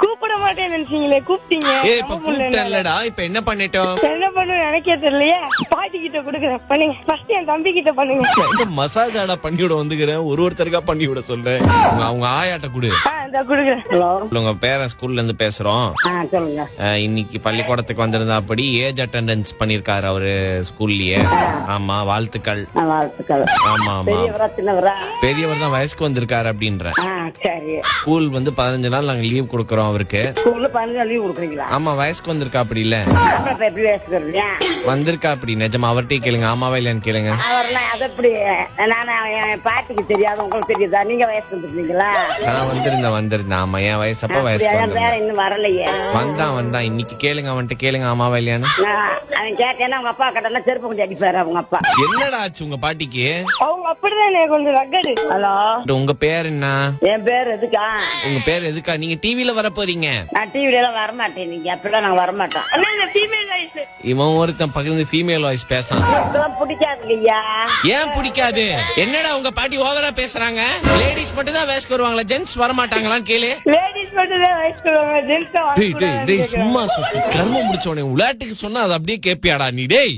கூப்பிட மாட்டேன்னு நினைச்சீங்களே, கூப்பிட்டீங்க. ஏய் இப்ப கூப்பிட்டேன்லடா, இப்ப என்ன பண்ணிட்டோம்? என்ன பண்ணுவேன் எனக்கே தெரியலையே. பாட்டி கிட்ட கொடுக்குறேன், பண்ணுங்க. ஃபர்ஸ்ட் என் தம்பி கிட்ட பண்ணுங்க. மசாஜ் ஆடா பண்ணி விட வந்துக்கிறேன், ஒருத்தருக்கா பண்ணி விட சொல்றேன். அவங்க ஆயாட்ட குடு. இந்த கொடுக்குறேன். ஹலோ, உங்க பேரன் ஸ்கூல்ல இருந்து பேசுறோம். சொல்லுங்க. இன்னைக்கு பள்ளிக்கூடத்துக்கு வந்திருந்தா அப்படி ஏஜ் அட்டெண்டன்ஸ் பண்ணிருக்காரு அவரு ஸ்கூல்லயே. ஆமா, வாழ்த்துக்கள். வாழ்த்துக்கள். ஆமா ஆமா, பெரியவரா சின்னவரா? பெரியவர் தான் வயசுக்கு வந்திருக்காரு அப்படின்ற. சரி. ஸ்கூல் வந்து 15 நாள் நாங்க லீவ் கொடுக்கறோம் அவருக்கு. ஸ்கூல்ல 15 நாள் லீவ் கொடுக்குறீங்களா? ஆமா, வயசுக்கு வந்திருக்கா அப்படி இல்ல, எப்படி வயசுக்கு வந்திருக்கா அப்படி. நிஜமா அவர்கிட்ட கேளுங்க, ஆமாவா இல்லன்னு கேளுங்க. அவர்லாம் அது எப்படி? நானே என் பாட்டிக்கு தெரியாது, உங்களுக்கு தெரியுதா? நீங்க வயசு வந்துருக்கீங்களா? நான் வந்திருந்தேன். ஆமா, என் வயசப்ப வயசுக்கு வேற வந்திருந்தேன். இன்னும் வரலையே. வந்தான் இன்னைக்கு கேளுங்க, அவன்கிட்ட கேளுங்க ஆமாவா இல்லையான்னு. அவன் கேட்டேன்னா அவங்க அப்பா கிட்ட செருப்பு கொஞ்சம் அடிப்பாரு அவங்க அப்பா. என்னடா ஆச்சு உங்க பாட்டிக்கு? அவங்க அப்படிதான் கொஞ்சம் ரக்கடு. ஹலோ, உங்க பேர் என்ன? என் பேர் எதுக்கா? உங்க பேர் எதுக்கா? நீங்க டிவில வர போறீங்க. நான் டிவில எல்லாம் வரமாட்டேன், நீங்க அப்படிலாம் நாங்க வரமாட்டோம். இவன் ஒருத்தன் பக்கத்துல ஃபீமேல் வாய்ஸ் பேசான். பிடிக்காது ஐயா. ஏன் பிடிக்காது? என்னடா உங்க பாட்டி ஓவரா பேசுறாங்க? லேடிஸ் மட்டும் தான் வயசுக்கு வருவாங்களா, ஜென்ட்ஸ் வர மாட்டாங்களான்னு கேளு. லேடிஸ் மட்டும் தான் வயசுக்கு வருவாங்க, ஜென்ட்ஸ் டேய் சும்மா கர்மம் முடிச்சவனே, விளையாட்டுக்கு சொன்னா அது அப்படியே கேப்பியாடா நீ? டேய்